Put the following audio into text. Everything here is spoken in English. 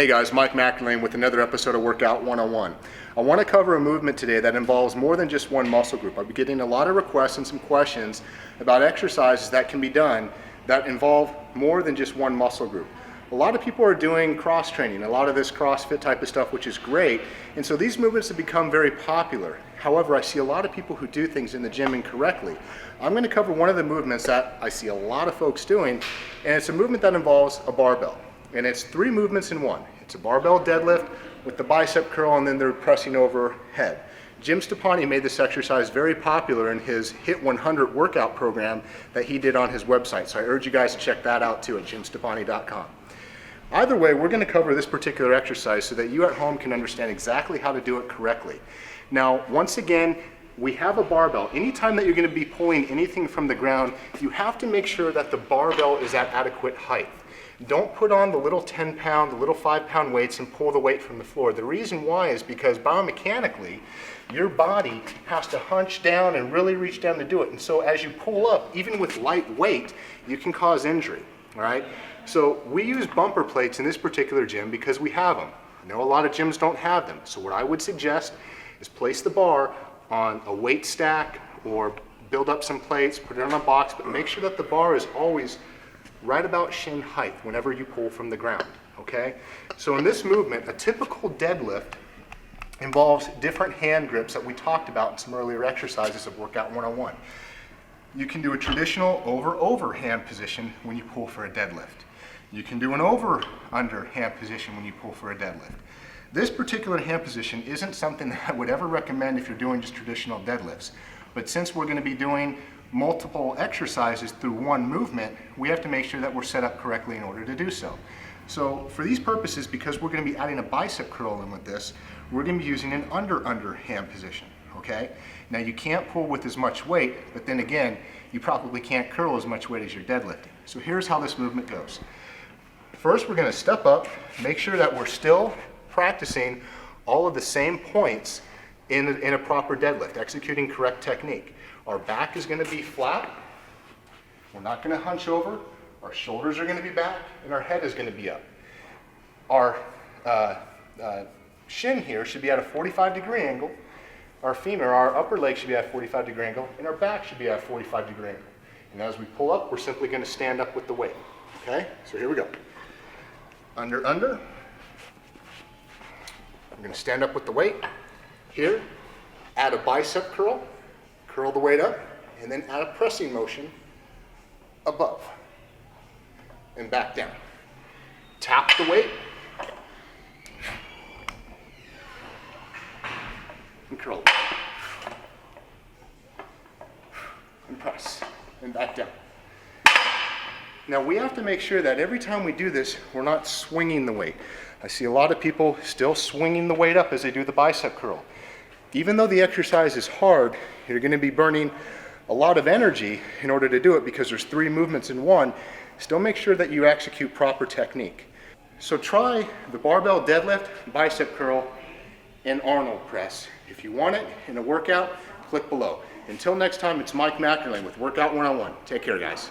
Hey guys, Mike McErlane with another episode of Workout 101. I want to cover a movement today that involves more than just one muscle group. I've been getting a lot of requests and some questions about exercises that can be done that involve more than just one muscle group. A lot of people are doing cross training, a lot of this CrossFit type of stuff, which is great, and so these movements have become very popular. However, I see a lot of people who do things in the gym incorrectly. I'm going to cover one of the movements that I see a lot of folks doing, and it's a movement that involves a barbell. And it's three movements in one. It's a barbell deadlift with the bicep curl, and then they're pressing overhead. Jim Stoppani made this exercise very popular in his HIT 100 workout program that he did on his website. So I urge you guys to check that out too at jimstoppani.com. Either way, we're going to cover this particular exercise so that you at home can understand exactly how to do it correctly. Now, once again, we have a barbell. Anytime that you're going to be pulling anything from the ground, you have to make sure that the barbell is at adequate height. Don't put on the little 10-pound, the little 5-pound weights and pull the weight from the floor. The reason why is because biomechanically, your body has to hunch down and really reach down to do it. And so as you pull up, even with light weight, you can cause injury, all right? So we use bumper plates in this particular gym because we have them. I know a lot of gyms don't have them. So what I would suggest is place the bar on a weight stack or build up some plates, put it on a box, but make sure that the bar is always right about shin height whenever you pull from the ground, okay? So in this movement, a typical deadlift involves different hand grips that we talked about in some earlier exercises of Workout 101. You can do a traditional over-over hand position when you pull for a deadlift. You can do an over-under hand position when you pull for a deadlift. This particular hand position isn't something that I would ever recommend if you're doing just traditional deadlifts, but since we're going to be doing multiple exercises through one movement, we have to make sure that we're set up correctly in order to do so. So for these purposes, because we're going to be adding a bicep curl in with this, we're going to be using an under hand position, okay? Now you can't pull with as much weight, but then again, you probably can't curl as much weight as you're deadlifting. So here's how this movement goes. First, we're going to step up, make sure that we're still practicing all of the same points in a proper deadlift, executing correct technique. Our back is going to be flat. We're not going to hunch over. Our shoulders are going to be back, and our head is going to be up. Our shin here should be at a 45-degree angle. Our femur, our upper leg should be at a 45-degree angle, and our back should be at a 45-degree angle. And as we pull up, we're simply going to stand up with the weight. Okay? So here we go. Under. We're going to stand up with the weight. Here, add a bicep curl. Curl the weight up, and then add a pressing motion above and back down. Tap the weight and curl it. And press and back down. Now we have to make sure that every time we do this, we're not swinging the weight. I see a lot of people still swinging the weight up as they do the bicep curl. Even though the exercise is hard, you're going to be burning a lot of energy in order to do it because there's three movements in one. Still make sure that you execute proper technique. So try the barbell deadlift, bicep curl, and Arnold press. If you want it in a workout, click below. Until next time, it's Mike McErlane with Workout 101. Take care, guys.